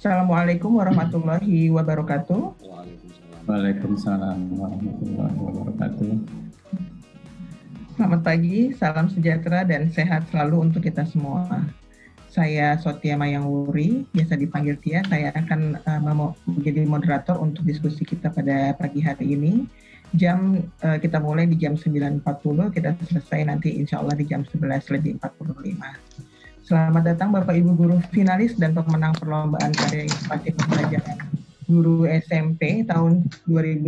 Assalamualaikum warahmatullahi wabarakatuh. Waalaikumsalam warahmatullahi wabarakatuh. Selamat pagi, salam sejahtera dan sehat selalu untuk kita semua. Saya Sotia Mayangwuri, biasa dipanggil Tia. Saya akan menjadi moderator untuk diskusi kita pada pagi hari ini. Kita mulai di jam 9.40, kita selesai nanti insya Allah di jam 11 lebih 45. Selamat datang Bapak Ibu guru finalis dan pemenang perlombaan karya inovasi pembelajaran guru SMP tahun 2019.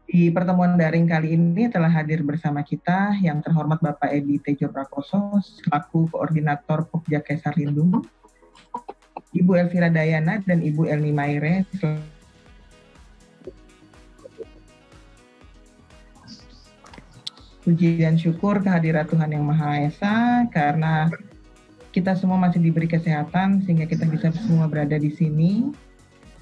Di pertemuan daring kali ini telah hadir bersama kita yang terhormat Bapak Edi Tejo Prakoso selaku Koordinator Pokja Kesar Lindung, Ibu Elvira Dayana dan Ibu Elni Maire. Puji dan syukur kehadirat Tuhan Yang Maha Esa karena kita semua masih diberi kesehatan sehingga kita bisa semua berada di sini.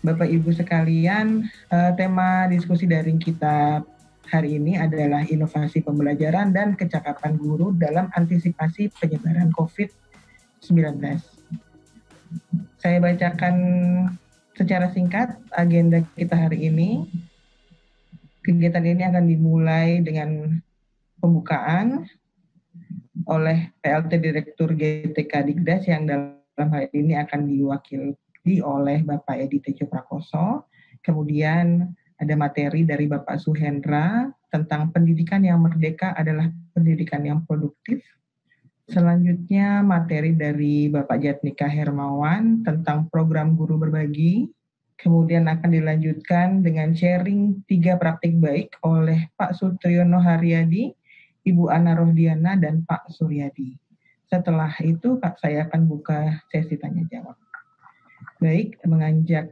Bapak Ibu sekalian, tema diskusi daring kita hari ini adalah inovasi pembelajaran dan kecakapan guru dalam antisipasi penyebaran COVID-19. Saya bacakan secara singkat agenda kita hari ini. Kegiatan ini akan dimulai dengan pembukaan oleh PLT Direktur GTK Dikdas yang dalam hal ini akan diwakili oleh Bapak Edi Tejo Prakoso. Kemudian ada materi dari Bapak Suhendra tentang pendidikan yang merdeka adalah pendidikan yang produktif. Selanjutnya materi dari Bapak Jatnika Hermawan tentang program guru berbagi. Kemudian akan dilanjutkan dengan sharing 3 praktik baik oleh Pak Sutriyono Haryadi, Ibu Ana Rohdiana, dan Pak Suryadi. Setelah itu, Pak, saya akan buka sesi tanya jawab. Baik, mengingat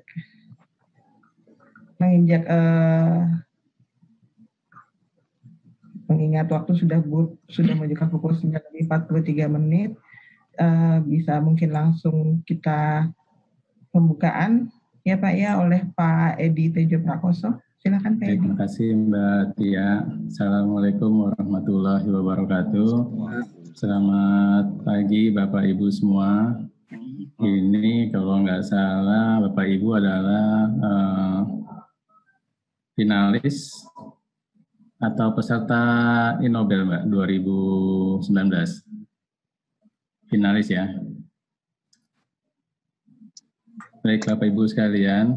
waktu sudah menunjukkan pukul 9.43 menit, bisa mungkin langsung kita pembukaan ya Pak ya oleh Pak Edi Tejo Prakoso. Silakan Pak Edi. Terima kasih Mbak Tia. Assalamualaikum warahmatullahi wabarakatuh. Selamat pagi Bapak Ibu semua. Ini kalau nggak salah Bapak Ibu adalah finalis atau peserta Innobel Mbak 2019. Finalis ya. Baik Bapak Ibu sekalian.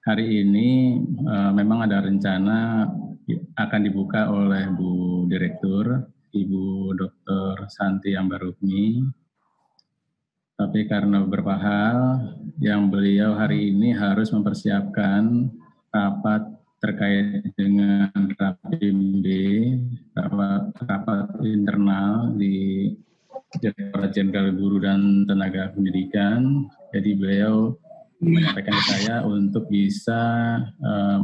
Hari ini memang ada rencana akan dibuka oleh Bu Direktur, Ibu Dr. Santi Ambarukmi. Tapi karena beberapa hal yang beliau hari ini harus mempersiapkan rapat terkait dengan Rapimd, rapat internal di Direktorat Jenderal Guru dan Tenaga Pendidikan. Jadi beliau menyampaikan ke saya untuk bisa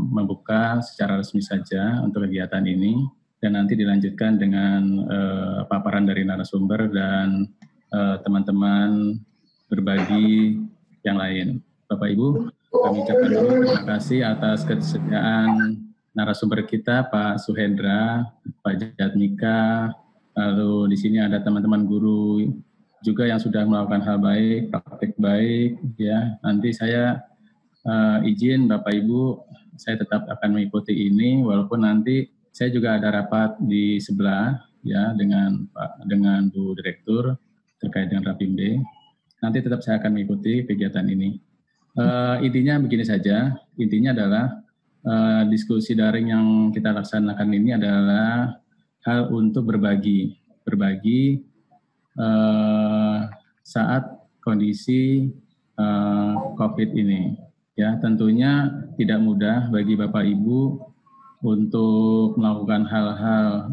membuka secara resmi saja untuk kegiatan ini dan nanti dilanjutkan dengan paparan dari narasumber dan teman-teman berbagi yang lain. Bapak Ibu, kami ucapkan dulu terima kasih atas kesediaan narasumber kita Pak Suhendra, Pak Jatnika, lalu di sini ada teman-teman guru juga yang sudah melakukan hal baik, praktik baik, ya. Nanti saya izin Bapak Ibu, saya tetap akan mengikuti ini, walaupun nanti saya juga ada rapat di sebelah, ya, dengan Bu Direktur terkait dengan Rapimd. Nanti tetap saya akan mengikuti kegiatan ini. Intinya begini saja, intinya adalah diskusi daring yang kita laksanakan ini adalah hal untuk berbagi saat kondisi COVID ini. Ya, tentunya tidak mudah bagi Bapak Ibu untuk melakukan hal-hal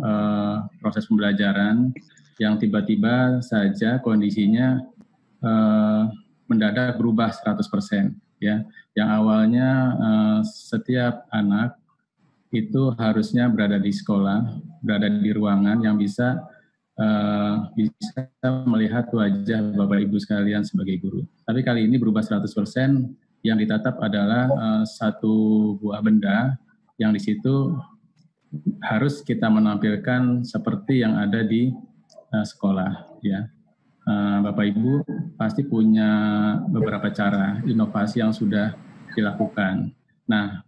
proses pembelajaran yang tiba-tiba saja kondisinya mendadak berubah 100%. Ya, yang awalnya setiap anak itu harusnya berada di sekolah, berada di ruangan yang bisa melihat wajah Bapak Ibu sekalian sebagai guru. Tapi kali ini berubah 100%, yang ditatap adalah satu buah benda yang di situ harus kita menampilkan seperti yang ada di sekolah, ya. Bapak Ibu pasti punya beberapa cara inovasi yang sudah dilakukan. Nah,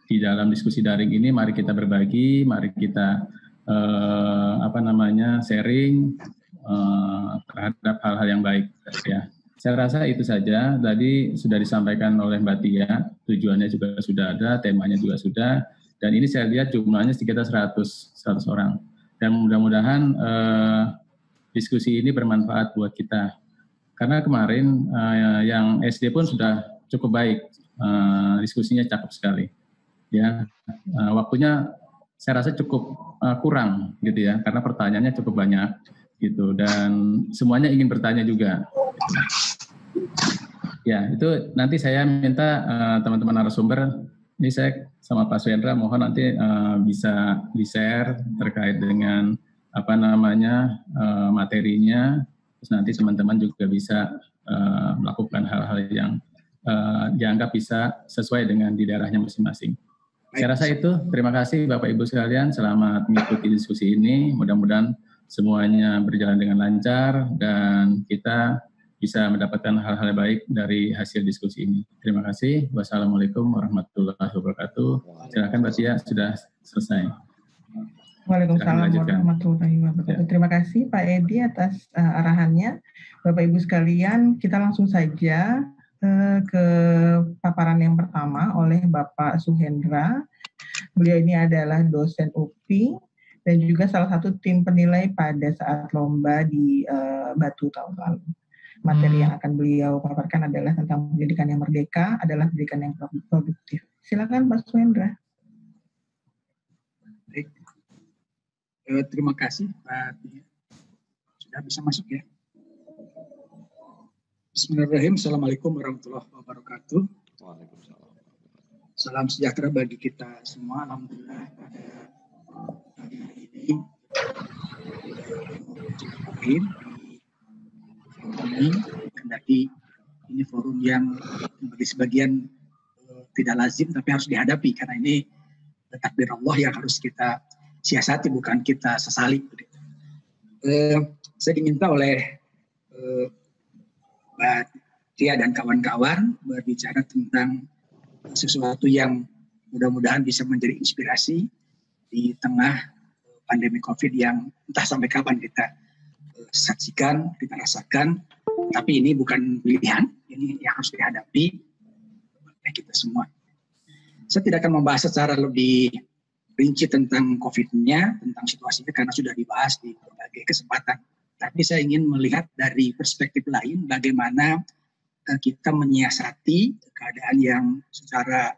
di dalam diskusi daring ini mari kita berbagi, mari kita sharing terhadap hal-hal yang baik ya. Saya rasa itu saja. Tadi sudah disampaikan oleh Mbak Tia, tujuannya juga sudah ada, temanya juga sudah, dan ini saya lihat jumlahnya sekitar 100 orang. Dan mudah-mudahan diskusi ini bermanfaat buat kita. Karena kemarin yang SD pun sudah cukup baik, diskusinya cakep sekali. Ya, waktunya saya rasa cukup kurang gitu ya, karena pertanyaannya cukup banyak gitu, dan semuanya ingin bertanya juga. Ya, itu nanti saya minta teman-teman narasumber, ini saya sama Pak Suhendra mohon nanti bisa di-share terkait dengan materinya, terus nanti teman-teman juga bisa melakukan hal-hal yang dianggap bisa sesuai dengan di daerahnya masing-masing. Saya rasa itu, terima kasih Bapak Ibu sekalian, selamat mengikuti diskusi ini, mudah-mudahan semuanya berjalan dengan lancar dan kita bisa mendapatkan hal-hal baik dari hasil diskusi ini. Terima kasih. Wassalamualaikum warahmatullahi wabarakatuh. Silakan Mbak Tia, sudah selesai. Waalaikumsalam warahmatullahi wabarakatuh. Ya. Terima kasih Pak Edi atas arahannya. Bapak Ibu sekalian, kita langsung saja ke paparan yang pertama oleh Bapak Suhendra. Beliau ini adalah dosen UPI dan juga salah satu tim penilai pada saat lomba di Batu tahun lalu. Materi yang akan beliau paparkan adalah tentang pendidikan yang merdeka, adalah pendidikan yang produktif. Silakan Pak Suhendra. Baik. Terima kasih Pak. Sudah bisa masuk ya. Bismillahirrahmanirrahim. Assalamualaikum warahmatullahi wabarakatuh. Waalaikumsalam. Salam sejahtera bagi kita semua. Alhamdulillah pada hari ini kendati ini forum yang bagi sebagian tidak lazim tapi harus dihadapi karena ini takdir Allah yang harus kita siasati, bukan kita sesali. Saya diminta oleh Mbak Tia dan kawan-kawan berbicara tentang sesuatu yang mudah-mudahan bisa menjadi inspirasi di tengah pandemi COVID yang entah sampai kapan kita saksikan, kita rasakan, tapi ini bukan pilihan, ini yang harus dihadapi oleh kita semua. Saya tidak akan membahas secara lebih rinci tentang COVID-nya, tentang situasinya, karena sudah dibahas di berbagai kesempatan. Tapi saya ingin melihat dari perspektif lain bagaimana kita menyiasati keadaan yang secara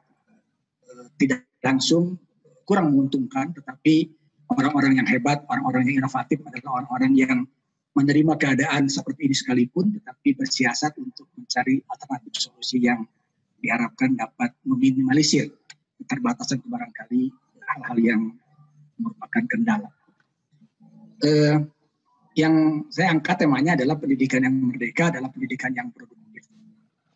tidak langsung kurang menguntungkan, tetapi orang-orang yang hebat, orang-orang yang inovatif adalah orang-orang yang menerima keadaan seperti ini sekalipun, tetapi bersiasat untuk mencari alternatif solusi yang diharapkan dapat meminimalisir keterbatasan barangkali hal-hal yang merupakan kendala. Yang saya angkat temanya adalah pendidikan yang merdeka adalah pendidikan yang produktif.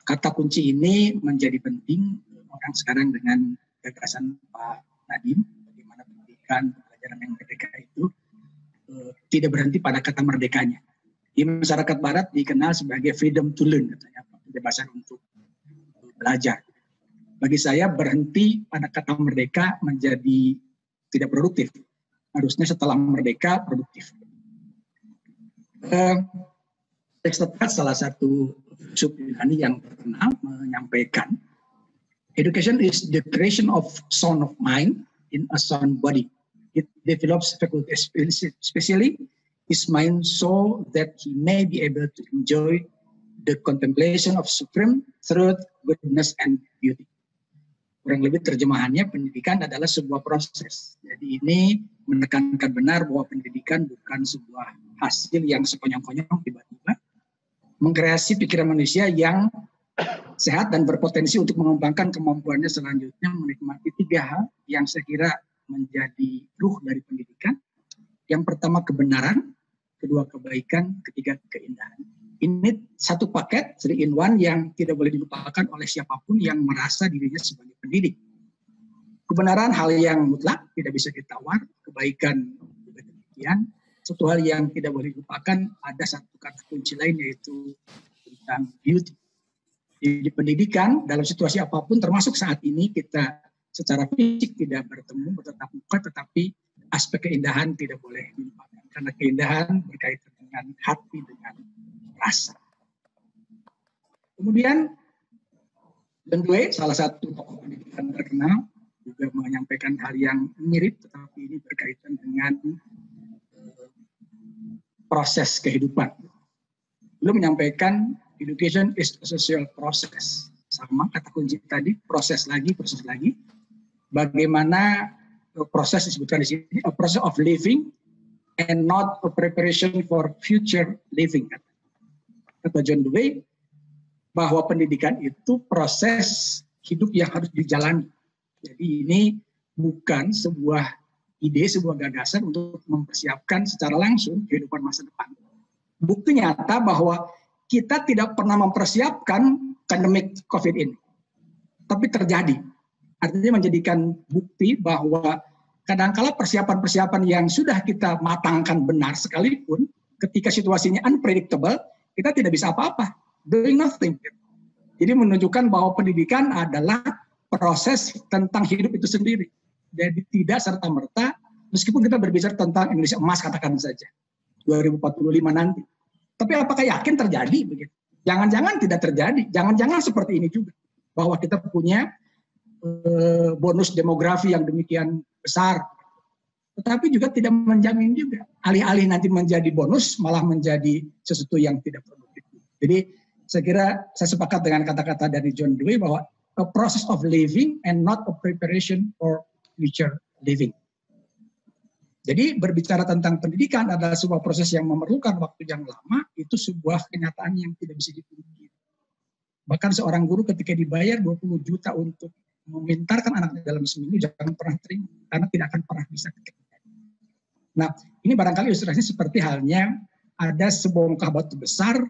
Kata kunci ini menjadi penting orang sekarang dengan gagasan Pak Nadiem, bagaimana pendidikan pelajaran yang merdeka itu tidak berhenti pada kata merdekanya. Di masyarakat Barat dikenal sebagai freedom to learn, katanya, kebebasan untuk belajar. Bagi saya berhenti pada kata merdeka menjadi tidak produktif. Harusnya setelah merdeka produktif. Aristoteles salah satu filsuf Yunani yang terkenal menyampaikan, education is the creation of sound of mind in a sound body. It develops faculties, especially his mind, so that he may be able to enjoy the contemplation of supreme truth, goodness, and beauty. Kurang lebih terjemahannya, pendidikan adalah sebuah proses. Jadi ini menekankan benar bahwa pendidikan bukan sebuah hasil yang sekonyong-konyong tiba-tiba. Mengkreasi pikiran manusia yang sehat dan berpotensi untuk mengembangkan kemampuannya selanjutnya menikmati tiga hal yang saya kira menjadi ruh dari pendidikan. Yang pertama kebenaran, kedua kebaikan, ketiga keindahan. Ini satu paket 3-in-1 yang tidak boleh dilupakan oleh siapapun yang merasa dirinya sebagai pendidik. Kebenaran hal yang mutlak, tidak bisa ditawar. Kebaikan juga demikian. Satu hal yang tidak boleh dilupakan, ada satu kata kunci lain yaitu tentang beauty. Di pendidikan dalam situasi apapun, termasuk saat ini kita secara fisik tidak bertemu bertatap muka, tetapi aspek keindahan tidak boleh dilupakan karena keindahan berkaitan dengan hati, dengan rasa. Kemudian John Dewey, salah satu tokoh pendidikan terkenal, juga menyampaikan hal yang mirip, tetapi ini berkaitan dengan proses kehidupan. Beliau menyampaikan education is a social process. Sama kata kunci tadi, proses lagi. Bagaimana proses disebutkan di sini, a process of living and not a preparation for future living. Kata John Dewey, bahwa pendidikan itu proses hidup yang harus dijalani. Jadi ini bukan sebuah ide, sebuah gagasan untuk mempersiapkan secara langsung kehidupan masa depan. Bukti nyata bahwa kita tidak pernah mempersiapkan pandemik COVID ini. Tapi terjadi. Artinya menjadikan bukti bahwa kadang-kala persiapan-persiapan yang sudah kita matangkan benar sekalipun, ketika situasinya unpredictable, kita tidak bisa apa-apa. Doing nothing. Jadi menunjukkan bahwa pendidikan adalah proses tentang hidup itu sendiri. Jadi tidak serta-merta, meskipun kita berbicara tentang Indonesia emas katakan saja, 2045 nanti. Tapi apakah yakin terjadi begitu? Jangan-jangan tidak terjadi. Jangan-jangan seperti ini juga. Bahwa kita punya bonus demografi yang demikian besar. Tetapi juga tidak menjamin juga. Alih-alih nanti menjadi bonus, malah menjadi sesuatu yang tidak produktif. Jadi saya kira saya sepakat dengan kata-kata dari John Dewey bahwa a process of living and not a preparation for future living. Jadi berbicara tentang pendidikan adalah sebuah proses yang memerlukan waktu yang lama, itu sebuah kenyataan yang tidak bisa dipungkiri. Bahkan seorang guru ketika dibayar 20 juta untuk memintarkan anaknya dalam seminggu, jangan pernah terima, karena tidak akan pernah bisa. Nah, ini barangkali ilustrasinya seperti halnya ada sebongkah batu besar,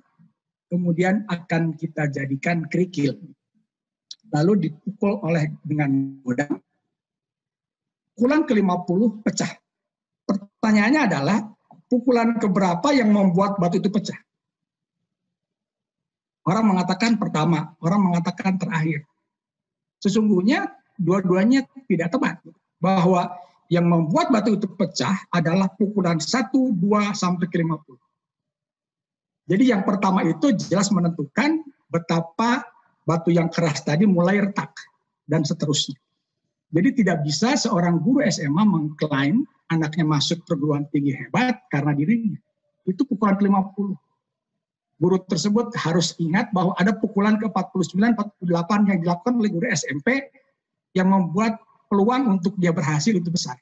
kemudian akan kita jadikan kerikil. Lalu dipukul dengan godang, pukulan ke-50 pecah. Pertanyaannya adalah, pukulan keberapa yang membuat batu itu pecah? Orang mengatakan pertama, orang mengatakan terakhir. Sesungguhnya dua-duanya tidak tepat. Bahwa yang membuat batu itu pecah adalah pukulan 1, 2, sampai ke 50. Jadi yang pertama itu jelas menentukan betapa batu yang keras tadi mulai retak dan seterusnya. Jadi tidak bisa seorang guru SMA mengklaim anaknya masuk perguruan tinggi hebat karena dirinya. Itu pukulan ke-50. Guru tersebut harus ingat bahwa ada pukulan ke-49, 48 yang dilakukan oleh guru SMP yang membuat peluang untuk dia berhasil itu besar.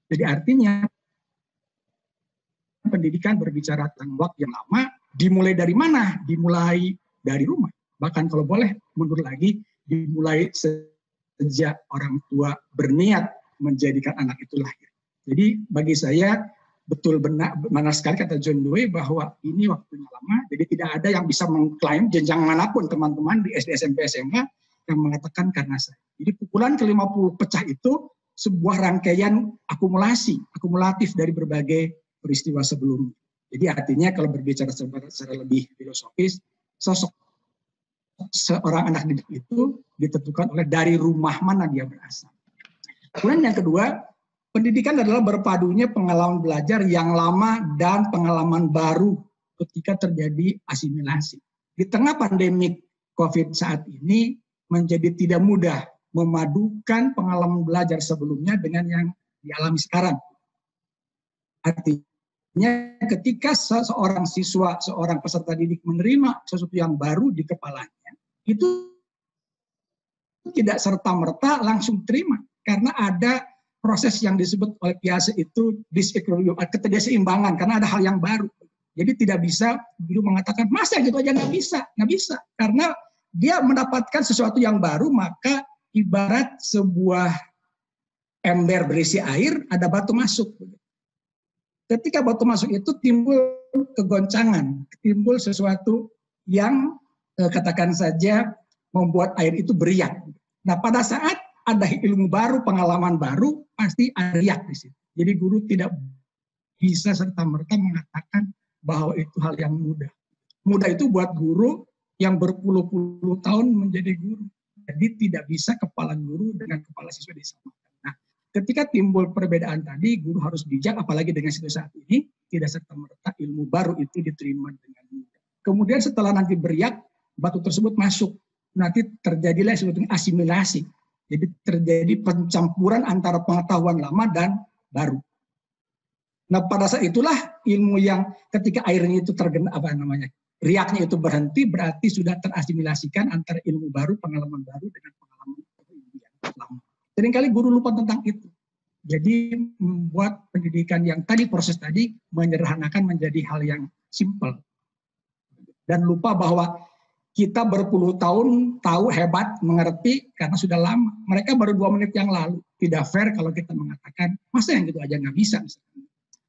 Jadi artinya pendidikan berbicara tentang waktu yang lama, dimulai dari mana? Dimulai dari rumah. Bahkan kalau boleh mundur lagi, dimulai sejak orang tua berniat menjadikan anak itu lahir. Jadi bagi saya betul benar sekali kata John Dewey bahwa ini waktunya lama, jadi tidak ada yang bisa mengklaim jenjang manapun teman-teman di SD, SMP, SMA yang mengatakan karena saya. Jadi pukulan ke-50 pecah itu sebuah rangkaian akumulatif dari berbagai peristiwa sebelumnya. Jadi artinya kalau berbicara secara lebih filosofis, sosok seorang anak didik itu ditentukan oleh dari rumah mana dia berasal. Kemudian yang kedua, pendidikan adalah berpadunya pengalaman belajar yang lama dan pengalaman baru ketika terjadi asimilasi. Di tengah pandemik COVID saat ini menjadi tidak mudah memadukan pengalaman belajar sebelumnya dengan yang dialami sekarang. Artinya ketika seorang siswa, seorang peserta didik menerima sesuatu yang baru di kepalanya, itu tidak serta-merta langsung terima. Karena ada proses yang disebut oleh Piaget itu disequilibrium, ketidakseimbangan, karena ada hal yang baru. Jadi tidak bisa guru mengatakan, masa gitu aja nggak bisa. Karena dia mendapatkan sesuatu yang baru, maka ibarat sebuah ember berisi air, ada batu masuk. Ketika batu masuk itu timbul kegoncangan, timbul sesuatu yang katakan saja membuat air itu beriak. Nah pada saat ada ilmu baru, pengalaman baru, pasti ada riak di situ. Jadi guru tidak bisa serta-merta mengatakan bahwa itu hal yang mudah. Mudah itu buat guru yang berpuluh-puluh tahun menjadi guru. Jadi tidak bisa kepala guru dengan kepala siswa disamakan. Nah, ketika timbul perbedaan tadi, guru harus bijak, apalagi dengan situasi saat ini, tidak serta-merta ilmu baru itu diterima dengan mudah. Kemudian setelah nanti beriak, batu tersebut masuk. Nanti terjadilah yang disebut asimilasi. Jadi terjadi pencampuran antara pengetahuan lama dan baru. Nah, pada saat itulah ilmu yang ketika airnya itu riaknya itu berhenti, berarti sudah terasimilasikan antara ilmu baru, pengalaman baru dengan pengalaman yang lama. Seringkali guru lupa tentang itu. Jadi membuat pendidikan yang tadi, proses tadi, menyederhanakan menjadi hal yang simpel. Dan lupa bahwa kita berpuluh tahun tahu, hebat, mengerti karena sudah lama. Mereka baru 2 menit yang lalu. Tidak fair kalau kita mengatakan, masa yang gitu aja nggak bisa. Misalnya.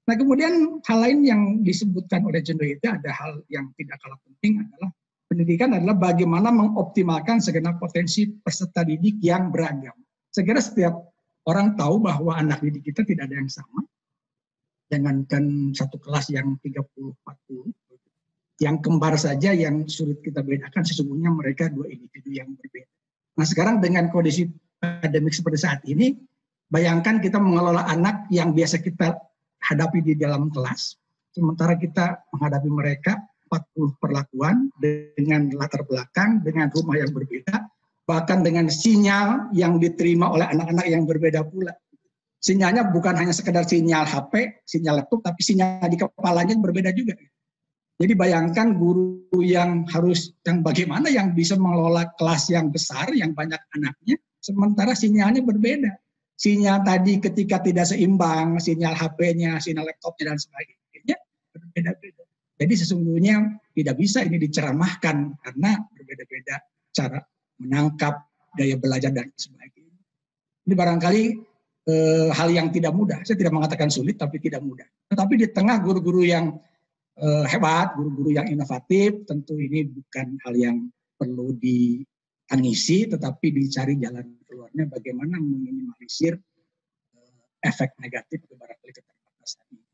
Nah, kemudian hal lain yang disebutkan oleh John Dewey itu ada hal yang tidak kalah penting adalah pendidikan adalah bagaimana mengoptimalkan segenap potensi peserta didik yang beragam. Saya kira setiap orang tahu bahwa anak didik kita tidak ada yang sama. Jangankan satu kelas yang 30-40. Yang kembar saja yang sulit kita bedakan sesungguhnya mereka 2 individu yang berbeda. Nah, sekarang dengan kondisi pandemik seperti saat ini, bayangkan kita mengelola anak yang biasa kita hadapi di dalam kelas, sementara kita menghadapi mereka 40 perlakuan dengan latar belakang, dengan rumah yang berbeda, bahkan dengan sinyal yang diterima oleh anak-anak yang berbeda pula. Sinyalnya bukan hanya sekedar sinyal HP, sinyal laptop, tapi sinyal di kepalanya berbeda juga. Jadi bayangkan guru yang bagaimana yang bisa mengelola kelas yang besar, yang banyak anaknya, sementara sinyalnya berbeda. Sinyal tadi ketika tidak seimbang, sinyal HP-nya, sinyal laptopnya, dan sebagainya, berbeda-beda. Jadi sesungguhnya tidak bisa ini diceramahkan, karena berbeda-beda cara menangkap, daya belajar, dan sebagainya. Ini barangkali hal yang tidak mudah. Saya tidak mengatakan sulit, tapi tidak mudah. Tetapi di tengah guru-guru yang hebat, guru-guru yang inovatif, tentu ini bukan hal yang perlu ditangisi, tetapi dicari jalan keluarnya bagaimana meminimalisir efek negatif barangkali keterbatasan ini.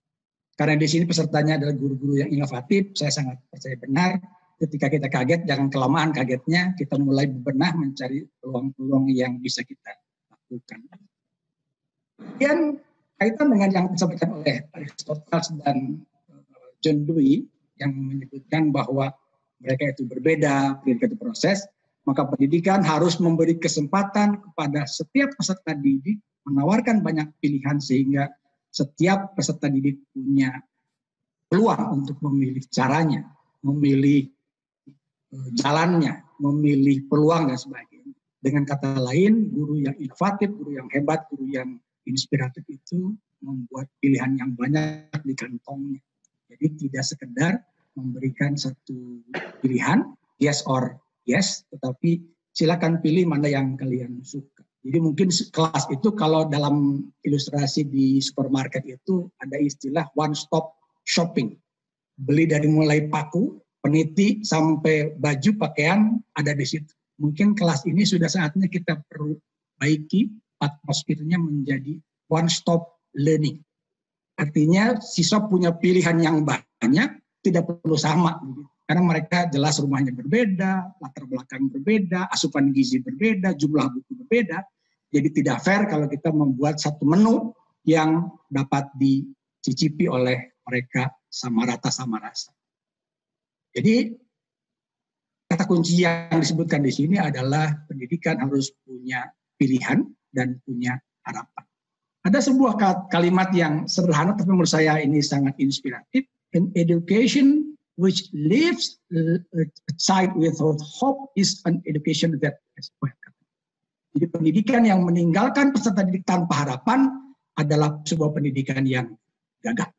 Karena di sini pesertanya adalah guru-guru yang inovatif, saya sangat percaya benar. Ketika kita kaget, jangan kelamaan kagetnya, kita mulai bebenah mencari peluang-peluang yang bisa kita lakukan. Kemudian kaitan dengan yang disampaikan oleh Aristoteles dan John Dewey yang menyebutkan bahwa mereka itu berbeda, pendidikan itu proses, maka pendidikan harus memberi kesempatan kepada setiap peserta didik menawarkan banyak pilihan sehingga setiap peserta didik punya peluang untuk memilih caranya, memilih jalannya, memilih peluang dan sebagainya. Dengan kata lain, guru yang inovatif, guru yang hebat, guru yang inspiratif itu membuat pilihan yang banyak di kantongnya. Jadi tidak sekedar memberikan satu pilihan, yes or yes, tetapi silakan pilih mana yang kalian suka. Jadi mungkin kelas itu kalau dalam ilustrasi di supermarket itu ada istilah one stop shopping. Beli dari mulai paku, peniti, sampai baju, pakaian ada di situ. Mungkin kelas ini sudah saatnya kita perbaiki atmosfernya menjadi one stop learning. Artinya siswa punya pilihan yang banyak, tidak perlu sama. Karena mereka jelas rumahnya berbeda, latar belakang berbeda, asupan gizi berbeda, jumlah buku berbeda. Jadi tidak fair kalau kita membuat satu menu yang dapat dicicipi oleh mereka sama rata sama rasa. Jadi kata kunci yang disebutkan di sini adalah pendidikan harus punya pilihan dan punya harapan. Ada sebuah kalimat yang sederhana tapi menurut saya ini sangat inspiratif. An education which leaves a child without hope is an education that is welcome. Jadi pendidikan yang meninggalkan peserta didik tanpa harapan adalah sebuah pendidikan yang gagal.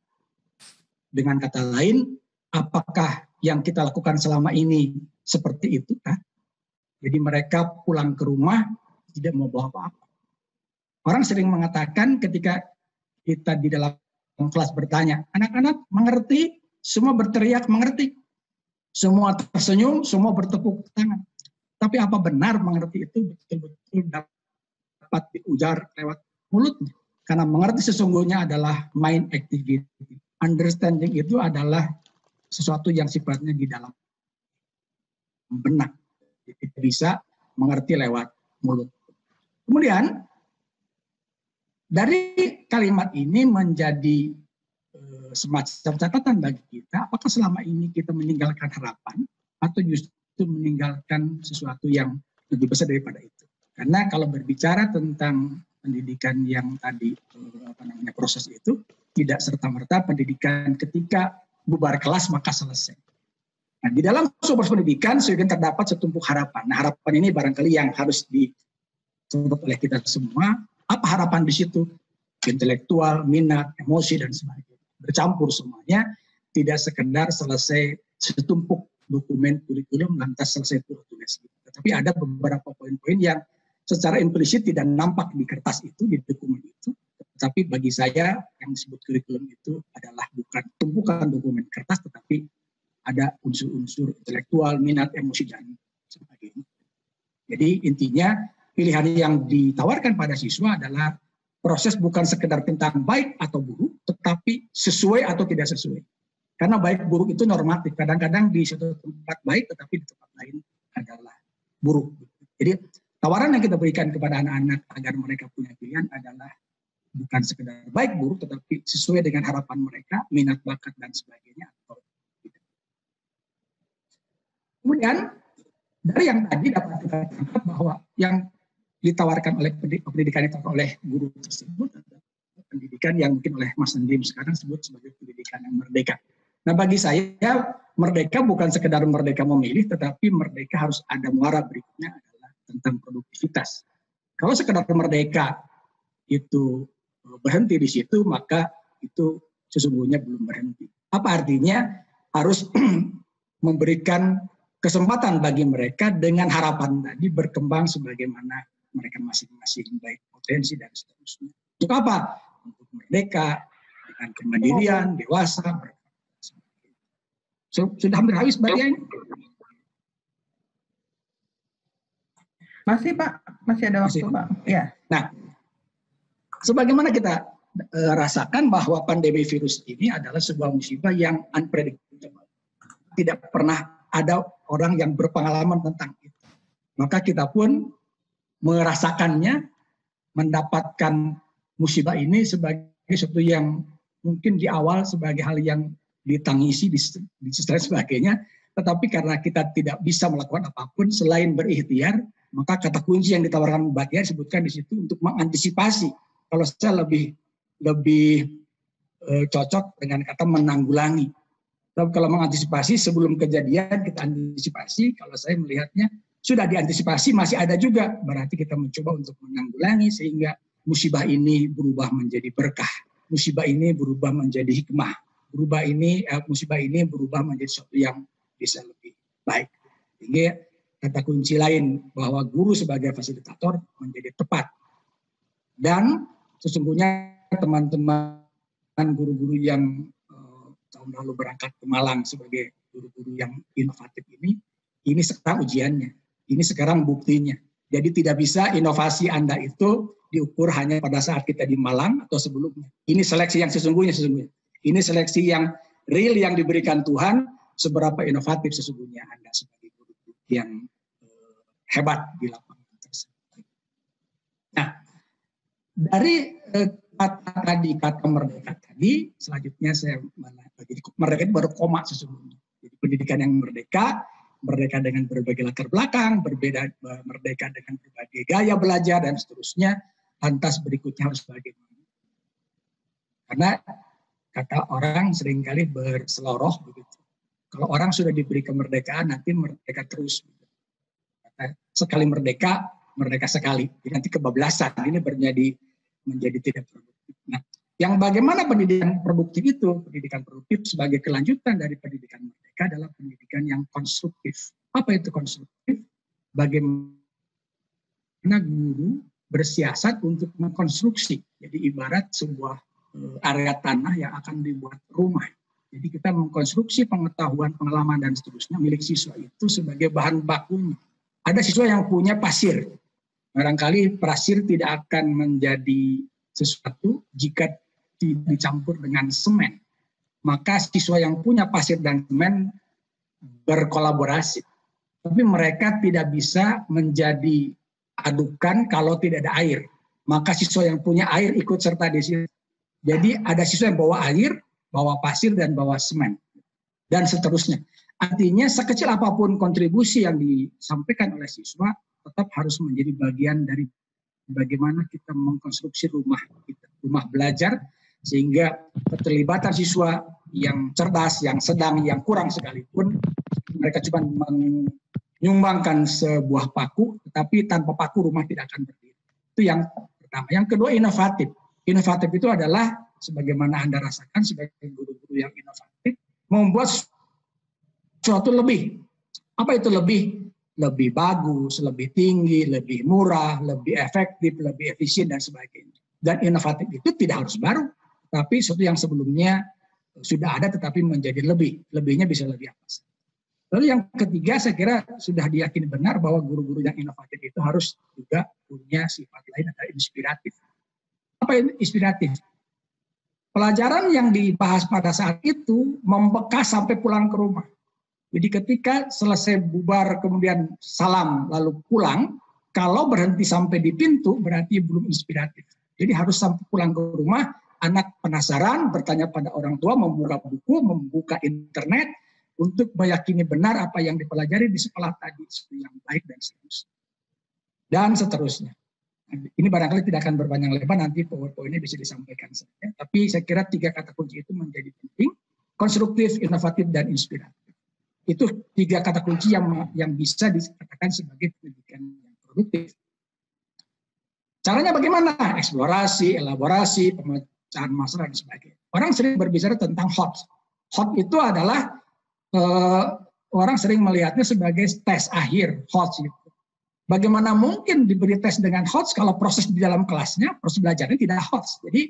Dengan kata lain, apakah yang kita lakukan selama ini seperti itu? Jadi mereka pulang ke rumah tidak mau bawa apa-apa. Orang sering mengatakan ketika kita di dalam kelas bertanya, anak-anak mengerti? Semua berteriak mengerti. Semua tersenyum, semua bertepuk tangan. Tapi apa benar mengerti itu betul-betul dapat diujar lewat mulutnya? Karena mengerti sesungguhnya adalah mind activity. Understanding itu adalah sesuatu yang sifatnya di dalam benak, tidak bisa mengerti lewat mulut. Kemudian dari kalimat ini menjadi semacam catatan bagi kita, apakah selama ini kita meninggalkan harapan atau justru meninggalkan sesuatu yang lebih besar daripada itu. Karena kalau berbicara tentang pendidikan yang tadi proses itu tidak serta-merta pendidikan ketika bubar kelas maka selesai. Nah, di dalam sebuah pendidikan sehingga terdapat setumpuk harapan. Nah, harapan ini barangkali yang harus disebut oleh kita semua. Apa harapan di situ? Intelektual, minat, emosi, dan sebagainya. Bercampur semuanya, tidak sekedar selesai setumpuk dokumen kurikulum lantas selesai tulis. Tetapi ada beberapa poin-poin yang secara implisit tidak nampak di kertas itu, di dokumen itu. Tetapi bagi saya yang disebut kurikulum itu adalah bukan tumpukan dokumen kertas, tetapi ada unsur-unsur intelektual, minat, emosi, dan sebagainya. Jadi intinya pilihan yang ditawarkan pada siswa adalah proses bukan sekedar tentang baik atau buruk, tetapi sesuai atau tidak sesuai. Karena baik buruk itu normatif. Kadang-kadang di suatu tempat baik, tetapi di tempat lain adalah buruk. Jadi tawaran yang kita berikan kepada anak-anak agar mereka punya pilihan adalah bukan sekedar baik buruk, tetapi sesuai dengan harapan mereka, minat bakat dan sebagainya. Atau tidak. Kemudian dari yang tadi dapat kita tangkap bahwa yang ditawarkan oleh pendidikan itu oleh guru tersebut adalah pendidikan yang mungkin oleh Mas Andim sekarang sebut sebagai pendidikan yang merdeka. Nah bagi saya merdeka bukan sekedar merdeka memilih, tetapi merdeka harus ada muara berikutnya adalah tentang produktivitas. Kalau sekedar merdeka itu berhenti di situ, maka itu sesungguhnya belum berhenti. Apa artinya? Harus memberikan kesempatan bagi mereka dengan harapan tadi berkembang sebagaimana mereka masing-masing baik potensi dan seterusnya. Untuk apa? Untuk merdeka, dengan kemandirian, dewasa. Sudah hampir habis bagian. Masih Pak, masih ada waktu Pak. Ya. Nah, sebagaimana kita rasakan bahwa pandemi virus ini adalah sebuah musibah yang unpredictable. Tidak pernah ada orang yang berpengalaman tentang itu. Maka kita pun merasakannya, mendapatkan musibah ini sebagai sesuatu yang mungkin di awal sebagai hal yang ditangisi, dan sebagainya. Tetapi karena kita tidak bisa melakukan apapun selain berikhtiar, maka kata kunci yang ditawarkan Mbak Tia disebutkan di situ untuk mengantisipasi. Kalau saya lebih cocok dengan kata menanggulangi. Tapi kalau mengantisipasi sebelum kejadian kita antisipasi, kalau saya melihatnya sudah diantisipasi masih ada juga. Berarti kita mencoba untuk menanggulangi sehingga musibah ini berubah menjadi berkah. Musibah ini berubah menjadi hikmah. Musibah ini berubah menjadi sesuatu yang bisa lebih baik. Sehingga kata kunci lain bahwa guru sebagai fasilitator menjadi tepat. Dan sesungguhnya teman-teman guru-guru yang tahun lalu berangkat ke Malang sebagai guru-guru yang inovatif ini sekarang ujiannya, ini sekarang buktinya. Jadi tidak bisa inovasi Anda itu diukur hanya pada saat kita di Malang atau sebelumnya. Ini seleksi yang sesungguhnya. Ini seleksi yang real yang diberikan Tuhan, seberapa inovatif sesungguhnya Anda sebagai guru yang hebat di lapangan tersebut. Nah, dari kata merdeka tadi, selanjutnya saya jadi merdeka itu baru koma sesungguhnya. Jadi pendidikan yang merdeka dengan berbagai latar belakang, merdeka dengan berbagai gaya belajar dan seterusnya. Lantas berikutnya harus bagaimana? Karena kata orang seringkali berseloroh begitu. Kalau orang sudah diberi kemerdekaan, nanti merdeka terus. Sekali merdeka sekali. Jadi nanti kebablasan. Ini menjadi tidak produktif. Nah, yang bagaimana pendidikan produktif itu? Pendidikan produktif sebagai kelanjutan dari pendidikan merdeka adalah pendidikan yang konstruktif. Apa itu konstruktif? Bagaimana guru bersiasat untuk mengkonstruksi. Jadi ibarat sebuah area tanah yang akan dibuat rumah. Jadi kita mengkonstruksi pengetahuan, pengalaman, dan seterusnya milik siswa itu sebagai bahan bakunya. Ada siswa yang punya pasir. Barangkali pasir tidak akan menjadi sesuatu jika dicampur dengan semen. maka siswa yang punya pasir dan semen berkolaborasi. Tapi mereka tidak bisa menjadi adukan kalau tidak ada air. Maka siswa yang punya air ikut serta di sini. Jadi ada siswa yang bawa air, bawa pasir, dan bawa semen. Dan seterusnya. Artinya sekecil apapun kontribusi yang disampaikan oleh siswa, tetap harus menjadi bagian dari bagaimana kita mengkonstruksi rumah kita, rumah belajar, sehingga keterlibatan siswa yang cerdas, yang sedang, yang kurang sekalipun, mereka cuma menyumbangkan sebuah paku, tetapi tanpa paku rumah tidak akan berdiri. Itu yang pertama. Yang kedua, inovatif. Inovatif itu adalah, sebagaimana Anda rasakan sebagai guru-guru yang inovatif, membuat sesuatu lebih. Apa itu lebih? Lebih bagus, lebih tinggi, lebih murah, lebih efektif, lebih efisien, dan sebagainya. Dan inovatif itu tidak harus baru, tapi sesuatu yang sebelumnya sudah ada tetapi menjadi lebih. Lebihnya bisa lebih apa? Lalu yang ketiga, saya kira sudah diyakini benar bahwa guru-guru yang inovatif itu harus juga punya sifat lain, adalah inspiratif. Apa inspiratif? Pelajaran yang dibahas pada saat itu membekas sampai pulang ke rumah. Jadi ketika selesai bubar kemudian salam lalu pulang, kalau berhenti sampai di pintu berarti belum inspiratif. Jadi harus sampai pulang ke rumah, anak penasaran, bertanya pada orang tua, membuka buku, membuka internet, untuk meyakini benar apa yang dipelajari di sekolah tadi, yang baik dan seterusnya. Dan seterusnya. Ini barangkali tidak akan berpanjang lebar, nanti PowerPoint-nya bisa disampaikan saja. Tapi saya kira 3 kata kunci itu menjadi penting, konstruktif, inovatif, dan inspiratif. Itu 3 kata kunci yang bisa dikatakan sebagai pendidikan yang produktif. Caranya bagaimana? Eksplorasi, elaborasi, pemecahan masalah, dan sebagainya. Orang sering berbicara tentang HOT. HOT itu adalah orang sering melihatnya sebagai tes akhir, HOT. Bagaimana mungkin diberi tes dengan HOT kalau proses di dalam kelasnya, proses belajarnya tidak HOT. Jadi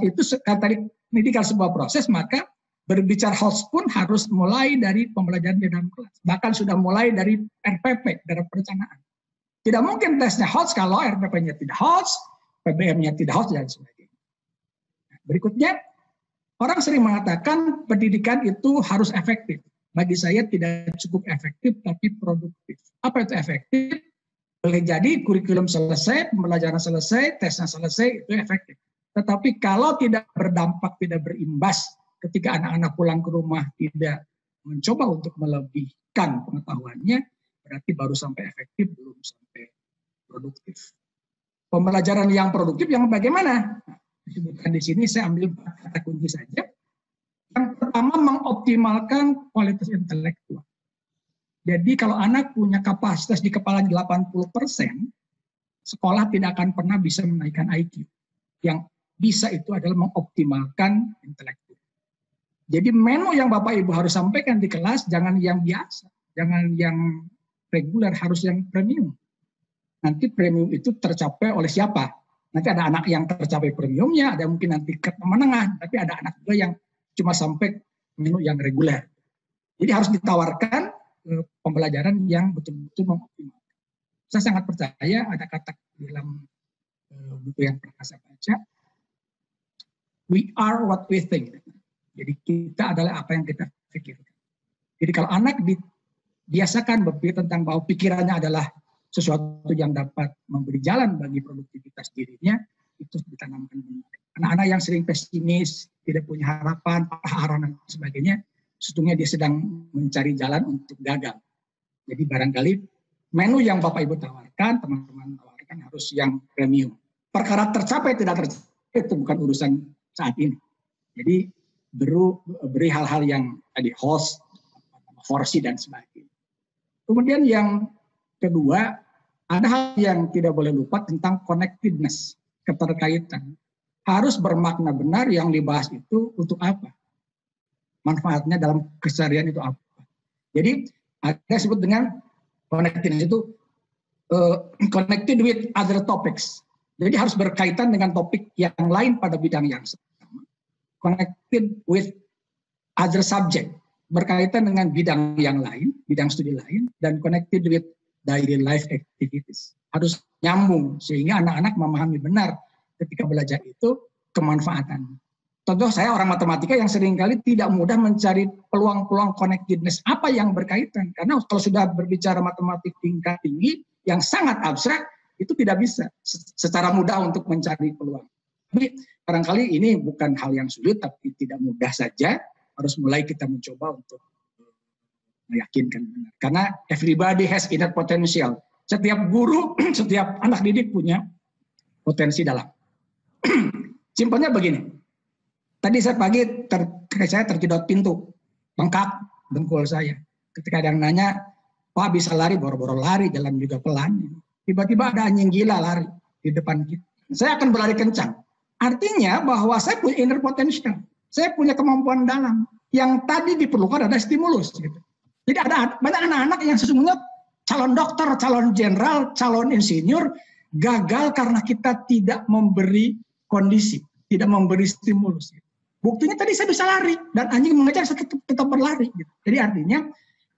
itu tadi pendidikan sebuah proses, maka berbicara HOT pun harus mulai dari pembelajaran di dalam kelas. Bahkan sudah mulai dari RPP, dari perencanaan. Tidak mungkin tesnya HOT kalau RPP-nya tidak HOT, PBM-nya tidak HOT, dan sebagainya. Berikutnya, orang sering mengatakan pendidikan itu harus efektif. Bagi saya tidak cukup efektif, tapi produktif. Apa itu efektif? Boleh jadi kurikulum selesai, pembelajaran selesai, tesnya selesai, itu efektif. Tetapi kalau tidak berdampak, tidak berimbas, ketika anak-anak pulang ke rumah tidak mencoba untuk melebihkan pengetahuannya, berarti baru sampai efektif, belum sampai produktif. Pembelajaran yang produktif yang bagaimana? Disebutkan di sini, saya ambil kata kunci saja. Yang pertama, mengoptimalkan kualitas intelektual. Jadi kalau anak punya kapasitas di kepala 80%, sekolah tidak akan pernah bisa menaikkan IQ. Yang bisa itu adalah mengoptimalkan intelektual. Jadi menu yang Bapak Ibu harus sampaikan di kelas, jangan yang biasa, jangan yang reguler, harus yang premium. Nanti premium itu tercapai oleh siapa? Nanti ada anak yang tercapai premiumnya, ada mungkin nanti ke menengah, tapi ada anak juga yang cuma sampai menu yang reguler. Jadi harus ditawarkan pembelajaran yang betul-betul mengoptimalkan. Saya sangat percaya ada kata dalam buku yang pernah saya baca, we are what we think. Jadi kita adalah apa yang kita pikirkan. Jadi kalau anak dibiasakan berpikir tentang bahwa pikirannya adalah sesuatu yang dapat memberi jalan bagi produktivitas dirinya, itu ditanamkan benar. Anak-anak yang sering pesimis, tidak punya harapan, patah dan sebagainya, sesungguhnya dia sedang mencari jalan untuk gagal. Jadi barangkali menu yang Bapak Ibu tawarkan, teman-teman tawarkan harus yang premium. Perkara tercapai tidak tercapai itu bukan urusan saat ini. Jadi beri hal-hal yang tadi host, forsi dan sebagainya. Kemudian yang kedua, ada hal yang tidak boleh lupa tentang connectedness, keterkaitan. Harus bermakna benar yang dibahas itu untuk apa? Manfaatnya dalam keseharian itu apa? Jadi ada disebut dengan connectedness itu connected with other topics. Jadi harus berkaitan dengan topik yang lain pada bidang yang sama. Connected with other subject, berkaitan dengan bidang yang lain, bidang studi lain, dan connected with daily life activities. Harus nyambung sehingga anak-anak memahami benar ketika belajar itu kemanfaatan. Contoh saya orang matematika yang seringkali tidak mudah mencari peluang-peluang connectedness apa yang berkaitan. Karena kalau sudah berbicara matematik tingkat tinggi yang sangat abstrak, itu tidak bisa secara mudah untuk mencari peluang. Tapi barangkali ini bukan hal yang sulit, tapi tidak mudah saja. Harus mulai kita mencoba untuk meyakinkan benar. Karena everybody has inner potential. Setiap guru, setiap anak didik punya potensi dalam. Simpelnya begini. Tadi saya pagi saya terjedot pintu, bengkak dengkul saya. Ketika ada yang nanya, Pak bisa lari, boro-boro lari, jalan juga pelan. Tiba-tiba ada anjing gila lari di depan kita. Saya akan berlari kencang. Artinya bahwa saya punya inner potential. Saya punya kemampuan dalam. Yang tadi diperlukan ada stimulus. Gitu. Jadi ada banyak anak-anak yang sesungguhnya calon dokter, calon jenderal, calon insinyur, gagal karena kita tidak memberi kondisi, tidak memberi stimulus. Buktinya tadi saya bisa lari dan anjing mengejar saya tetap berlari. Gitu. Jadi artinya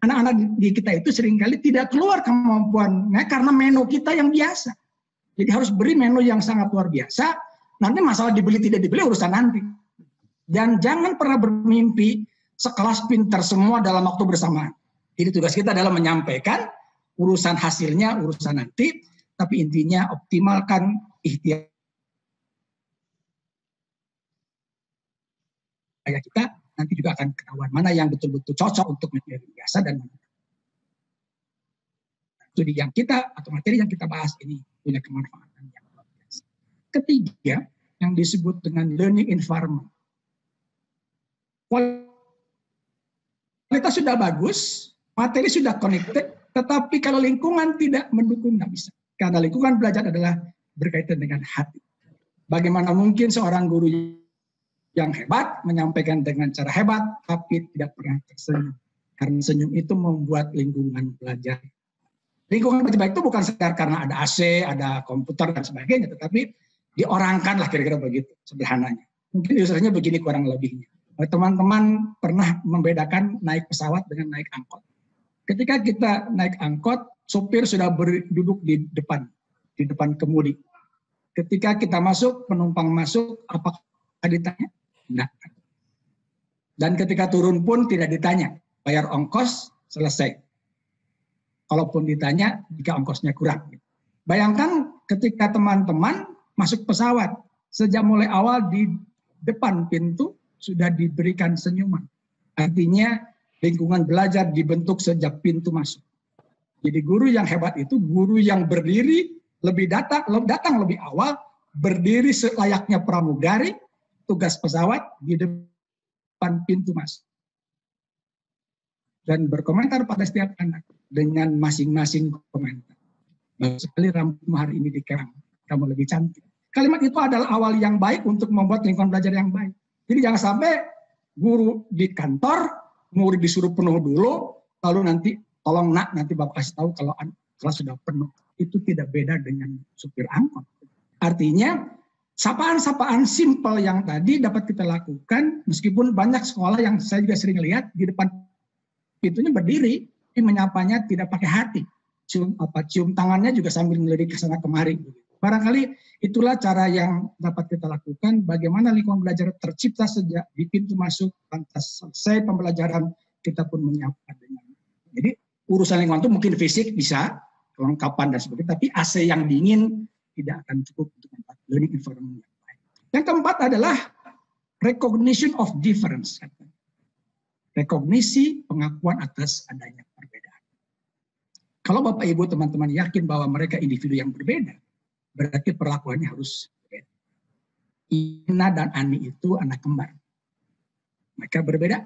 anak-anak di kita itu seringkali tidak keluar kemampuannya karena menu kita yang biasa. Jadi harus beri menu yang sangat luar biasa. Nanti masalah dibeli tidak dibeli urusan nanti. Dan jangan pernah bermimpi sekelas pintar semua dalam waktu bersamaan. Jadi tugas kita adalah menyampaikan urusan hasilnya urusan nanti. Tapi intinya optimalkan ikhtiar kita, nanti juga akan ketahuan mana yang betul-betul cocok untuk materi biasa dan mana. Studi yang kita atau materi yang kita bahas ini punya kemanfaatan yang luar biasa. Ketiga, yang disebut dengan learning environment. Kualitas sudah bagus, materi sudah connected, tetapi kalau lingkungan tidak mendukung, nggak bisa. Karena lingkungan belajar adalah berkaitan dengan hati. Bagaimana mungkin seorang guru yang hebat menyampaikan dengan cara hebat, tapi tidak pernah tersenyum. Karena senyum itu membuat lingkungan belajar. Lingkungan belajar baik itu bukan sekedar karena ada AC, ada komputer dan sebagainya, tetapi diorangkan lah kira-kira begitu sederhananya. Mungkin usernya begini kurang lebihnya. Teman-teman pernah membedakan naik pesawat dengan naik angkot. Ketika kita naik angkot, sopir sudah duduk di depan kemudi. Ketika kita masuk, penumpang masuk, apakah ditanya? Enggak. Dan ketika turun pun tidak ditanya. Bayar ongkos, selesai. Kalaupun ditanya, jika ongkosnya kurang. Bayangkan ketika teman-teman masuk pesawat, sejak mulai awal di depan pintu sudah diberikan senyuman. Artinya lingkungan belajar dibentuk sejak pintu masuk. Jadi guru yang hebat itu guru yang berdiri datang lebih awal, berdiri selayaknya pramugari, tugas pesawat di depan pintu masuk. Dan berkomentar pada setiap anak dengan masing-masing komentar. Bagus sekali rambutmu hari ini dikerang, kamu lebih cantik. Kalimat itu adalah awal yang baik untuk membuat lingkungan belajar yang baik. Jadi jangan sampai guru di kantor, murid disuruh penuh dulu, lalu nanti tolong nak, nanti Bapak kasih tahu kalau kelas sudah penuh. Itu tidak beda dengan supir angkot. Artinya, sapaan-sapaan simpel yang tadi dapat kita lakukan, meskipun banyak sekolah yang saya juga sering lihat di depan pintunya berdiri, tapi menyapanya tidak pakai hati. Cium tangannya juga sambil melirik ke sana kemari. Barangkali itulah cara yang dapat kita lakukan, bagaimana lingkungan belajar tercipta sejak di pintu masuk, lantas selesai pembelajaran, kita pun menyapa dengan. Jadi urusan lingkungan itu mungkin fisik bisa, kelengkapan dan sebagainya, tapi AC yang dingin tidak akan cukup untuk membuat learning environment yang baik. Yang keempat adalah recognition of difference. Rekognisi pengakuan atas adanya perbedaan. Kalau Bapak Ibu teman-teman yakin bahwa mereka individu yang berbeda, berarti perlakuannya harus berbeda. Ina dan Ani itu anak kembar. Mereka berbeda.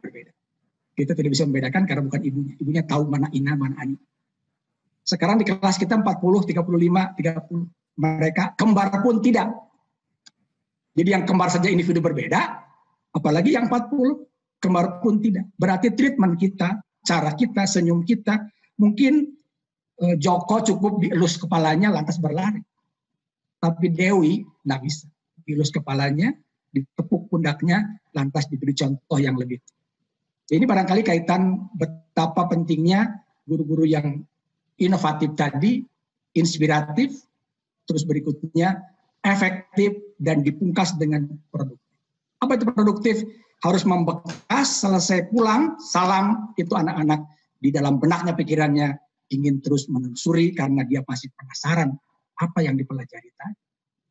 Kita tidak bisa membedakan karena bukan ibunya. Ibunya tahu mana Ina, mana Ani. Sekarang di kelas kita 40, 35, 30. Mereka kembar pun tidak. Jadi yang kembar saja individu berbeda, apalagi yang 40, kembar pun tidak. Berarti treatment kita, cara kita, senyum kita, mungkin Joko cukup dielus kepalanya lantas berlari. Tapi Dewi nggak bisa. Dielus kepalanya, ditepuk pundaknya, lantas diberi contoh yang lebih. Ini barangkali kaitan betapa pentingnya guru-guru yang inovatif tadi, inspiratif, terus berikutnya efektif dan dipungkas dengan produktif. Apa itu produktif? Harus membekas, selesai pulang, salam, itu anak-anak di dalam benaknya, pikirannya ingin terus menelusuri karena dia pasti penasaran apa yang dipelajari tadi.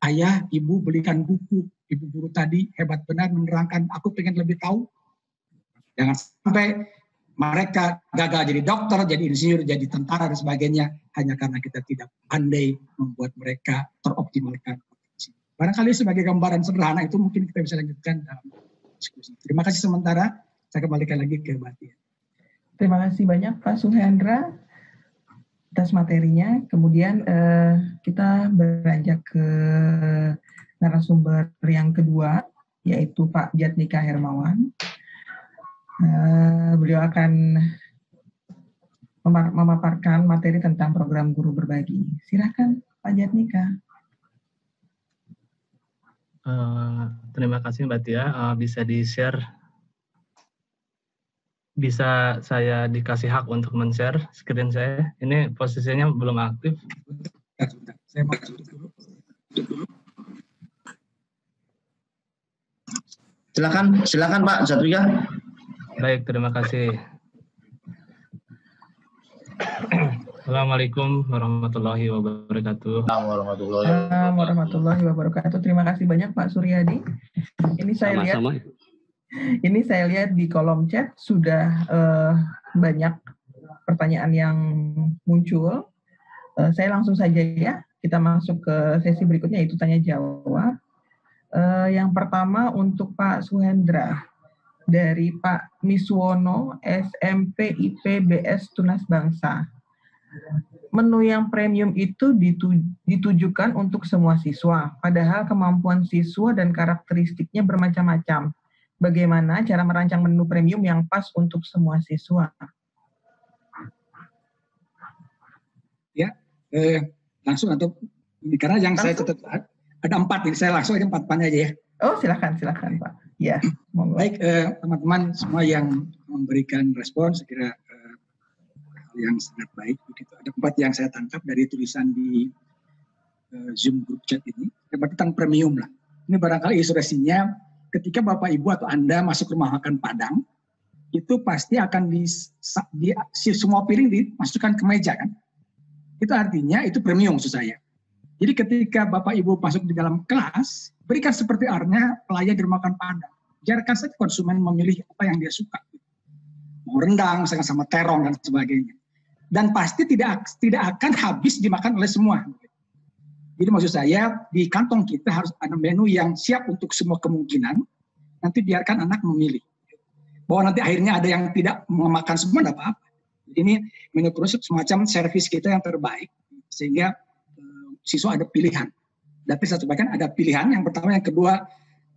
Ayah, ibu belikan buku, ibu guru tadi hebat benar menerangkan, aku pengen lebih tahu. Jangan sampai mereka gagal jadi dokter, jadi insinyur, jadi tentara dan sebagainya hanya karena kita tidak pandai membuat mereka teroptimalkan. Barangkali sebagai gambaran sederhana itu mungkin kita bisa lanjutkan dalam diskusi. Terima kasih sementara, saya kembalikan lagi ke Mbak Tia. Terima kasih banyak Pak Suhendra atas materinya. Kemudian kita beranjak ke narasumber yang kedua, yaitu Pak Jatnika Hermawan. Beliau akan memaparkan materi tentang program guru berbagi. Silakan Pak Jatnika. Terima kasih Mbak Tia. Bisa di-share? Bisa saya dikasih hak untuk men-share screen saya? Ini posisinya belum aktif. Saya mau tutup dulu. Silakan Pak Jatnika. Baik, terima kasih. Assalamualaikum warahmatullahi wabarakatuh. Warahmatullahi wabarakatuh. Terima kasih banyak Pak Suryadi. Ini saya lihat di kolom chat sudah banyak pertanyaan yang muncul. Saya langsung saja ya, kita masuk ke sesi berikutnya, yaitu tanya jawab. Yang pertama untuk Pak Suhendra dari Pak Miswono, SMP IPBS Tunas Bangsa. Menu yang premium itu ditujukan untuk semua siswa, padahal kemampuan siswa dan karakteristiknya bermacam-macam. Bagaimana cara merancang menu premium yang pas untuk semua siswa? Ya, langsung atau karena yang langsung. Saya tetap ada 4, jadi saya langsung aja 4 aja ya. Oh, silakan Pak. Ya, monggo. Baik, teman-teman semua yang memberikan respon, saya kira yang sangat baik. Begitu. Ada 4 yang saya tangkap dari tulisan di Zoom group chat ini. Tentang premium lah. Ini barangkali ilustrasinya ketika Bapak Ibu atau Anda masuk rumah makan Padang, itu pasti akan semua piring dimasukkan ke meja kan. Itu artinya itu premium maksud saya. Jadi ketika Bapak Ibu masuk di dalam kelas, berikan seperti halnya pelayan di rumah makan Padang. Biarkan saja konsumen memilih apa yang dia suka. Mau rendang, misalkan sama terong dan sebagainya. Dan pasti tidak akan habis dimakan oleh semua. Jadi maksud saya di kantong kita harus ada menu yang siap untuk semua kemungkinan. Nanti biarkan anak memilih. Bahwa nanti akhirnya ada yang tidak memakan semua, tidak apa-apa. Jadi ini menu proses semacam servis kita yang terbaik. Sehingga siswa ada pilihan. Tapi satu bagian ada pilihan. Yang pertama, yang kedua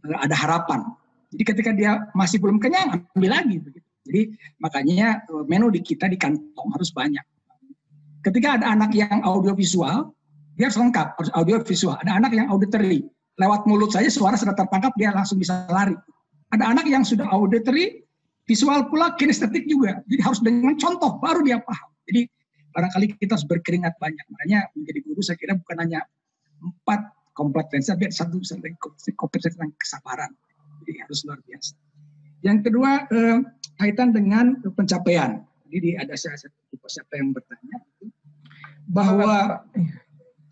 ada harapan. Jadi ketika dia masih belum kenyang, ambil lagi. Jadi makanya menu di kita di kantong harus banyak. Ketika ada anak yang audiovisual, dia harus lengkap, harus audiovisual. Ada anak yang auditory, lewat mulut saja suara sudah tertangkap, dia langsung bisa lari. Ada anak yang sudah auditory, visual pula, kinestetik juga. Jadi harus dengan contoh, baru dia paham. Jadi barangkali kita harus berkeringat banyak. Makanya menjadi guru saya kira bukan hanya 4 kompetensi, tapi 1 kompetensi tentang kesabaran. Jadi harus luar biasa. Yang kedua, kaitan dengan pencapaian. Jadi ada siapa yang bertanya bahwa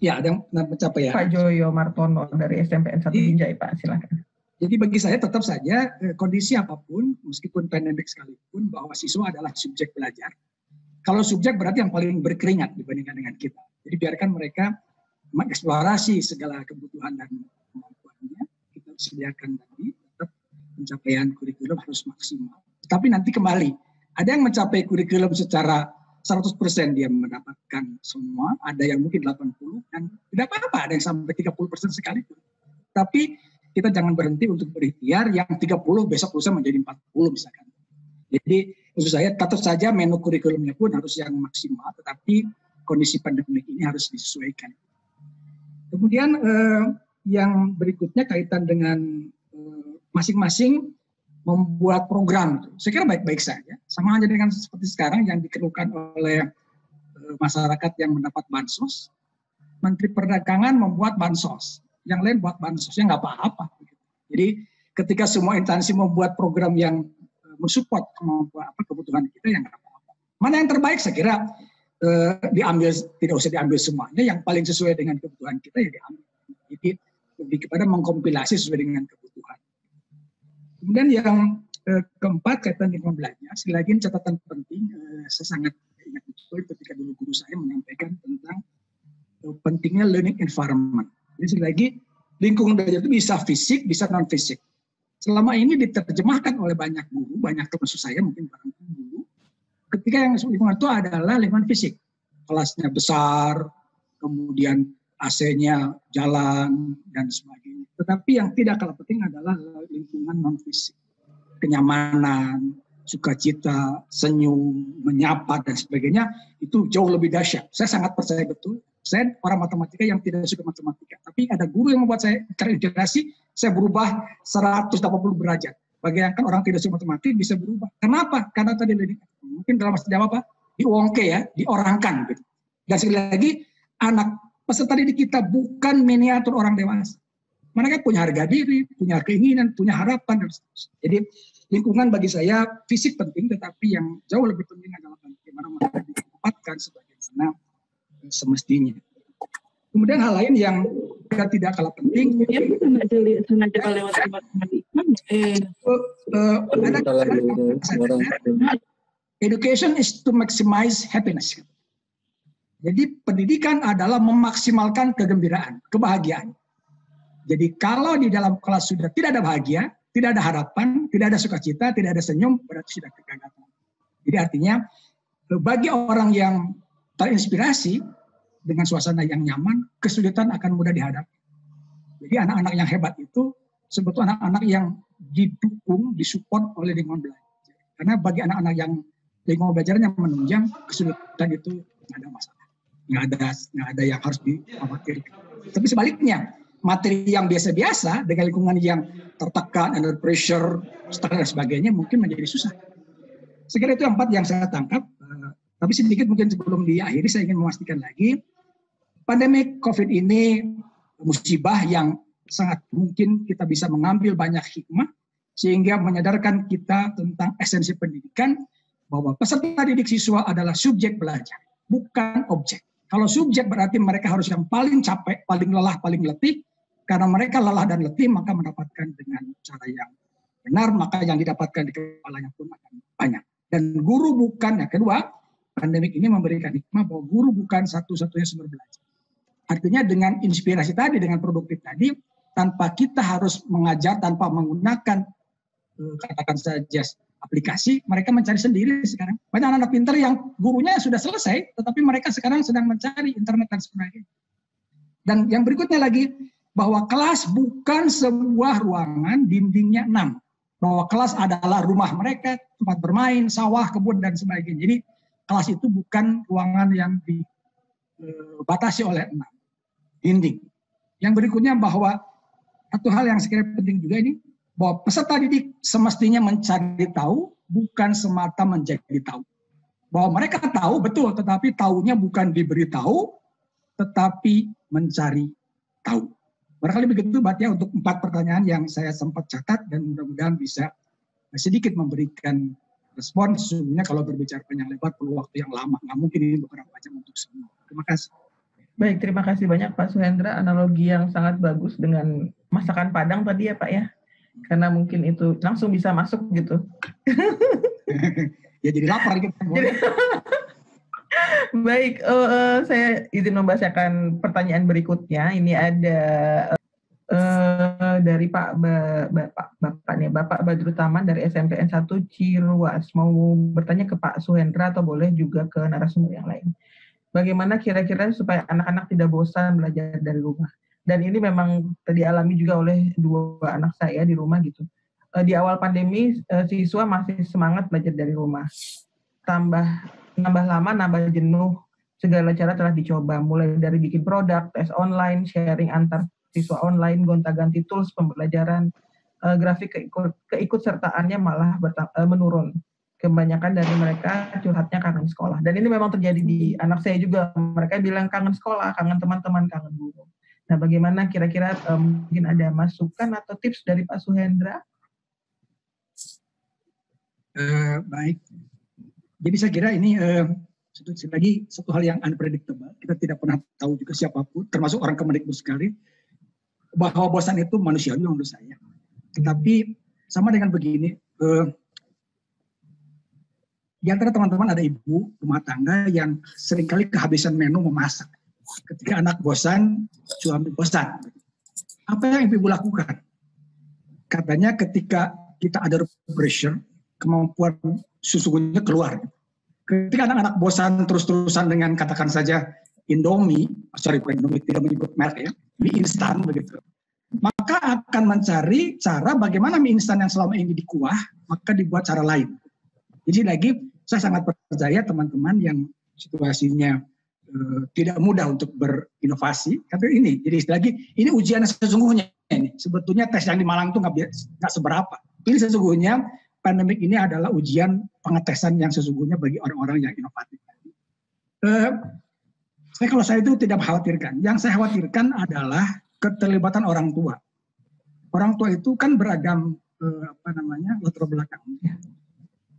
ya ada pencapaian. Pak Joyo Martono dari SMPN 1 Binjai, Pak, silakan. Jadi bagi saya tetap saja kondisi apapun, meskipun pandemik sekalipun, bahwa siswa adalah subjek belajar. Kalau subjek berarti yang paling berkeringat dibandingkan dengan kita. Jadi biarkan mereka mengeksplorasi segala kebutuhan dan kemampuannya. Kita sediakan tadi, tetap pencapaian kurikulum harus maksimal. Tapi nanti kembali, ada yang mencapai kurikulum secara 100% dia mendapatkan semua, ada yang mungkin 80, dan tidak apa-apa, ada yang sampai 30% sekalipun. Tapi kita jangan berhenti untuk berikhtiar, yang 30 besok lusa menjadi 40 misalkan. Jadi maksud saya tetap saja menu kurikulumnya pun harus yang maksimal, tetapi kondisi pandemik ini harus disesuaikan. Kemudian yang berikutnya kaitan dengan masing-masing membuat program. Saya kira baik-baik saja. Sama aja dengan seperti sekarang yang dikeluhkan oleh masyarakat yang mendapat bansos. Menteri Perdagangan membuat bansos. Yang lain buat bansosnya nggak apa-apa. Jadi ketika semua instansi membuat program yang mensupport kemampuan kebutuhan kita, yang apa-apa. Mana yang terbaik saya kira diambil, tidak usah diambil semuanya, yang paling sesuai dengan kebutuhan kita ya diambil. Jadi lebih kepada mengkompilasi sesuai dengan kebutuhan. Kemudian yang keempat kaitan dengan belajar, sekali lagi catatan penting, saya sangat ingat betul ketika dulu guru saya menyampaikan tentang pentingnya learning environment. Jadi sekali lagi lingkungan belajar itu bisa fisik, bisa non fisik. Selama ini diterjemahkan oleh banyak guru, banyak termasuk saya mungkin barangkali dulu, ketika yang lingkungan itu adalah lingkungan fisik, kelasnya besar, kemudian AC-nya jalan dan sebagainya. Tetapi yang tidak kalah penting adalah lingkungan non fisik, kenyamanan, sukacita, senyum, menyapa dan sebagainya, itu jauh lebih dahsyat. Saya sangat percaya betul. Saya orang matematika yang tidak suka matematika, tapi ada guru yang membuat saya terinspirasi, saya berubah 180 derajat. Bayangkan orang tidak suka matematika bisa berubah. Kenapa? Karena tadi mungkin dalam bahasa Jawa apa? Diuangke ya, diorangkan gitu. Dan sekali lagi, anak peserta didik kita bukan miniatur orang dewasa. Mereka punya harga diri, punya keinginan, punya harapan dan seterusnya. Jadi lingkungan bagi saya fisik penting, tetapi yang jauh lebih penting adalah bagaimana mereka ditempatkan sebagaimana semestinya. Kemudian hal lain yang tidak kalah penting, education is to maximize happiness. Jadi pendidikan adalah memaksimalkan kegembiraan, kebahagiaan. Jadi kalau di dalam kelas sudah tidak ada bahagia, tidak ada harapan, tidak ada sukacita, tidak ada senyum, berarti sudah kegagalan. Jadi artinya bagi orang yang terinspirasi dengan suasana yang nyaman, kesulitan akan mudah dihadapi. Jadi anak-anak yang hebat itu sebetulnya anak-anak yang didukung, disupport oleh lingkungan belajar. Karena bagi anak-anak yang lingkungan belajarnya menunjang, kesulitan itu tidak ada masalah. Nggak ada yang harus dikhawatirkan. Tapi sebaliknya, materi yang biasa-biasa dengan lingkungan yang tertekan, under pressure, stres dan sebagainya mungkin menjadi susah. Sekiranya itu 4 yang saya tangkap. Tapi sedikit mungkin sebelum diakhiri saya ingin memastikan lagi, pandemi COVID ini musibah yang sangat mungkin kita bisa mengambil banyak hikmah sehingga menyadarkan kita tentang esensi pendidikan bahwa peserta didik siswa adalah subjek belajar, bukan objek. Kalau subjek berarti mereka harus yang paling capek, paling lelah, paling letih. Karena mereka lelah dan letih maka mendapatkan dengan cara yang benar, maka yang didapatkan di kepalanya pun akan banyak. Dan guru bukan, yang kedua, pandemik ini memberikan hikmah bahwa guru bukan satu-satunya sumber belajar. Artinya dengan inspirasi tadi, dengan produktif tadi, tanpa kita harus mengajar, tanpa menggunakan, katakan saja aplikasi, mereka mencari sendiri sekarang. Banyak anak-anak pintar yang gurunya sudah selesai, tetapi mereka sekarang sedang mencari internet dan sebagainya. Dan yang berikutnya lagi, bahwa kelas bukan sebuah ruangan dindingnya 6. Bahwa kelas adalah rumah mereka, tempat bermain, sawah, kebun, dan sebagainya. Jadi kelas itu bukan ruangan yang dibatasi oleh 6 dinding. Yang berikutnya bahwa satu hal yang sekiranya penting juga ini, bahwa peserta didik semestinya mencari tahu, bukan semata menjadi tahu. Bahwa mereka tahu betul, tetapi tahunya bukan diberitahu, tetapi mencari tahu. Barangkali begitu Mbak ya untuk 4 pertanyaan yang saya sempat catat dan mudah-mudahan bisa sedikit memberikan respon. Sesungguhnya kalau berbicara panjang lebar perlu waktu yang lama, nggak mungkin ini beberapa jam untuk semua. Terima kasih. Baik, terima kasih banyak Pak Suhendra, analogi yang sangat bagus dengan masakan Padang tadi ya Pak ya, karena mungkin itu langsung bisa masuk gitu. Ya jadi lapar gitu. Baik, saya izin membacakan pertanyaan berikutnya. Ini ada dari Bapak Badrut Taman dari SMPN 1 Ciruas. Mau bertanya ke Pak Suhendra atau boleh juga ke narasumber yang lain. Bagaimana kira-kira supaya anak-anak tidak bosan belajar dari rumah? Dan ini memang dialami juga oleh 2 anak saya di rumah gitu. Di awal pandemi, siswa masih semangat belajar dari rumah. Nambah lama, nambah jenuh, segala cara telah dicoba, mulai dari bikin produk, tes online, sharing antar siswa online, gonta-ganti tools pembelajaran, grafik keikutsertaannya malah menurun. Kebanyakan dari mereka curhatnya kangen sekolah. Dan ini memang terjadi di anak saya juga, mereka bilang kangen sekolah, kangen teman-teman, kangen guru. Nah, bagaimana kira-kira mungkin ada masukan atau tips dari Pak Suhendra? Baik. Jadi saya kira ini lagi satu hal yang unpredictable. Kita tidak pernah tahu juga siapapun, termasuk orang Kemendikbud sekali, bahwa bosan itu manusiawi menurut saya. Tetapi sama dengan begini, di antara teman-teman ada ibu rumah tangga yang seringkali kehabisan menu memasak. Ketika anak bosan, suami bosan. Apa yang ibu lakukan? Katanya ketika kita ada pressure, kemampuan sesungguhnya keluar. Ketika anak-anak bosan terus-terusan dengan katakan saja Indomie, bukan Indomie, tidak menyebut merek ya, mie instan begitu. Maka akan mencari cara bagaimana mie instan yang selama ini dikuah, maka dibuat cara lain. Jadi lagi, saya sangat percaya teman-teman yang situasinya tidak mudah untuk berinovasi. Karena ini, jadi lagi ini ujian sesungguhnya. Ini sebetulnya tes yang di Malang itu nggak seberapa. Ini sesungguhnya pandemik ini adalah ujian pengetesan yang sesungguhnya bagi orang-orang yang inovatif. Kalau saya itu tidak mengkhawatirkan. Yang saya khawatirkan adalah keterlibatan orang tua. Orang tua itu kan beragam latar belakangnya.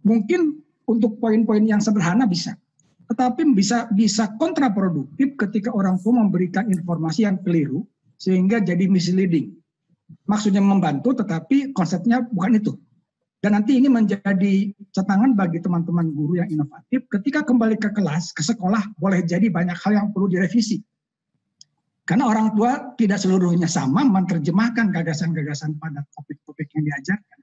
Mungkin untuk poin-poin yang sederhana bisa. Tetapi bisa kontraproduktif ketika orang tua memberikan informasi yang keliru sehingga jadi misleading. Maksudnya membantu tetapi konsepnya bukan itu. Dan nanti ini menjadi catangan bagi teman-teman guru yang inovatif ketika kembali ke kelas, ke sekolah boleh jadi banyak hal yang perlu direvisi. Karena orang tua tidak seluruhnya sama menerjemahkan gagasan-gagasan pada topik-topik yang diajarkan.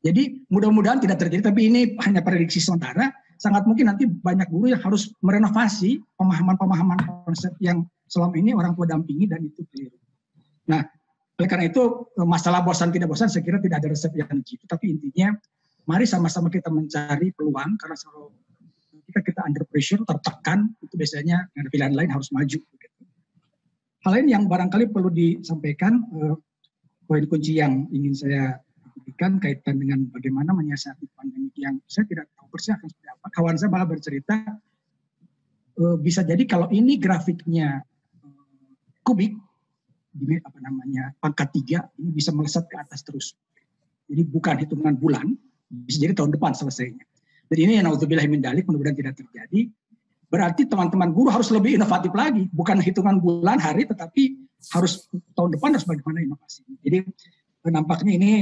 Jadi mudah-mudahan tidak terjadi, tapi ini hanya prediksi sementara. Sangat mungkin nanti banyak guru yang harus merenovasi pemahaman-pemahaman konsep yang selama ini orang tua dampingi dan itu keliru. Nah, oleh karena itu masalah bosan tidak bosan saya kira tidak ada resep yang jitu, tapi intinya mari sama-sama kita mencari peluang karena kalau kita under pressure, tertekan, itu biasanya ada pilihan lain harus maju. Hal lain yang barangkali perlu disampaikan, poin kunci yang ingin saya berikan kaitan dengan bagaimana menyiasati pandemi yang saya tidak tahu persis akan seperti apa. Kawan saya malah bercerita, bisa jadi kalau ini grafiknya kubik, di pangkat 3, ini bisa melesat ke atas terus. Jadi bukan hitungan bulan, bisa jadi tahun depan selesainya. Jadi ini yang naudzubillah min dzalik, mudah-mudahan tidak terjadi. Berarti teman-teman guru harus lebih inovatif lagi, bukan hitungan bulan, hari, tetapi harus tahun depan harus bagaimana inovasi. Jadi nampaknya ini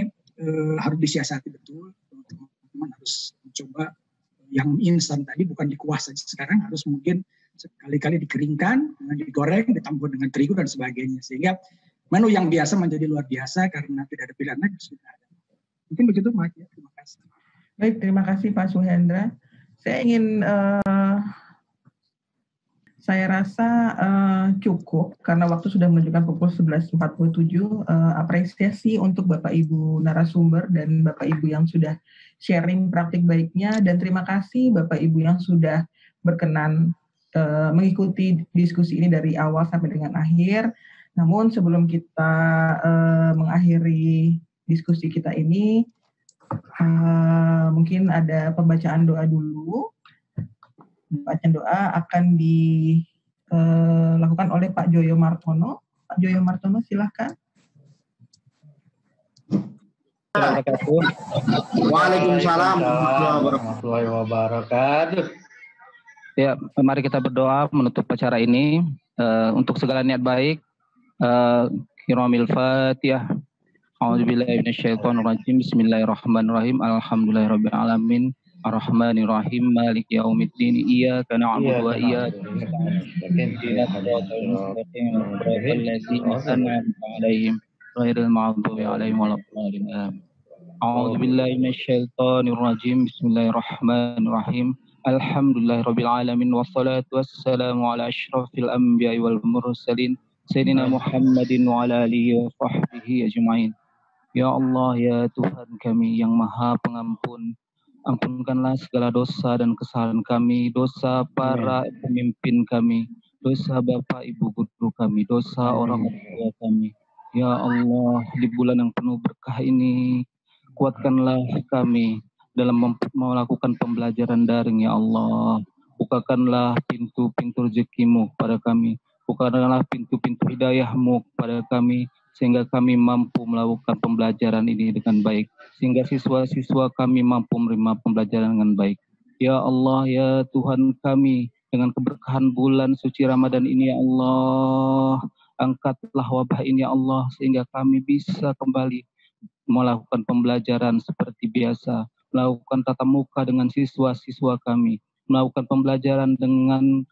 harus disiasati betul, teman-teman harus mencoba yang instan tadi bukan dikuah saja, sekarang harus mungkin sekali-kali dikeringkan, digoreng, ditambah dengan terigu dan sebagainya, sehingga menu yang biasa menjadi luar biasa karena tidak ada pilihan lain sudah ada. Mungkin begitu, Mak. Ya, terima kasih. Baik, terima kasih Pak Suhendra. Saya ingin saya rasa cukup karena waktu sudah menunjukkan pukul 11.47. Apresiasi untuk Bapak Ibu narasumber dan Bapak Ibu yang sudah sharing praktik baiknya, dan terima kasih Bapak Ibu yang sudah berkenan mengikuti diskusi ini dari awal sampai dengan akhir. Namun sebelum kita mengakhiri diskusi kita ini, mungkin ada pembacaan doa dulu. Bacaan doa akan dilakukan oleh Pak Joyo Martono. Pak Joyo Martono, silakan. Waalaikumsalam warahmatullahi wabarakatuh. Ya, mari kita berdoa menutup acara ini untuk segala niat baik. Kiramil Fatihah. A'udzubillahi minasyaitonirrajim. Bismillahirrahmanirrahim. Alhamdulillahirabbil alamin. Ar-Rahmanir-Rahim, Maliki Yaumiddin, Iyyaka na'budu wa iyyaka nasta'in. Ihdinas siratal mustaqim, siratal ladzina an'amta 'alaihim, ghairil maghdubi 'alaihim waladdallin. A'udzu billahi minasyaitonir rajim. Bismillahirrahmanirrahim. Alhamdulillahirabbil alamin wassalatu wassalamu ala asyrafil anbiya'i wal mursalin sayyidina Muhammadin wa ala alihi wa sahbihi ajmain. Ya Allah, ya Tuhan kami yang Maha Pengampun, ampunkanlah segala dosa dan kesalahan kami, dosa para pemimpin kami, dosa Bapak Ibu guru kami, dosa orang tua kami. Ya Allah, di bulan yang penuh berkah ini, kuatkanlah kami dalam melakukan pembelajaran daring, ya Allah. Bukakanlah pintu-pintu rezekimu pada kami. bukakanlah pintu-pintu hidayah-Mu kepada kami, sehingga kami mampu melakukan pembelajaran ini dengan baik, sehingga siswa-siswa kami mampu menerima pembelajaran dengan baik. Ya Allah, ya Tuhan kami, dengan keberkahan bulan suci Ramadan ini, ya Allah, angkatlah wabah ini, ya Allah, sehingga kami bisa kembali melakukan pembelajaran seperti biasa, melakukan tatap muka dengan siswa-siswa kami, melakukan pembelajaran dengan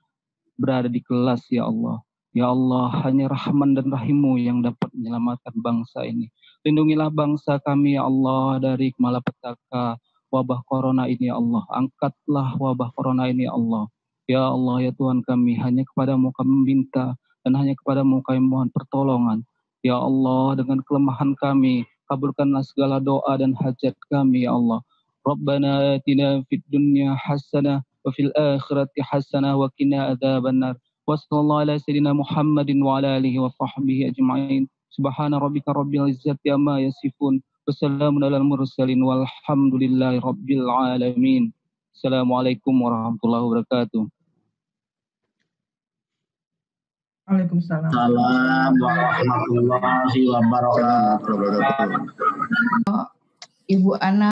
berada di kelas, ya Allah. Ya Allah, hanya Rahman dan Rahim-Mu yang dapat menyelamatkan bangsa ini. Lindungilah bangsa kami, ya Allah, dari malapetaka wabah corona ini, ya Allah. Angkatlah wabah corona ini, ya Allah. Ya Allah, ya Tuhan kami, hanya kepadamu kami meminta, dan hanya kepadamu kami mohon pertolongan. Ya Allah, dengan kelemahan kami, kabulkanlah segala doa dan hajat kami, ya Allah. Rabbana atina fid dunya hasanah wa fil akhirati hasanah wa qina adzabannar. Wa sallallahu ala sayyidina Muhammadin wa ala alihi wa sahbihi ajma'in. Subhana rabbika rabbil izzati amma yasifun. Wassalamun alal mursalin walhamdulillahi rabbil alamin. Assalamualaikum warahmatullahi wabarakatuh. Waalaikumsalam. Salam warahmatullahi wabarakatuh. Ibu Ana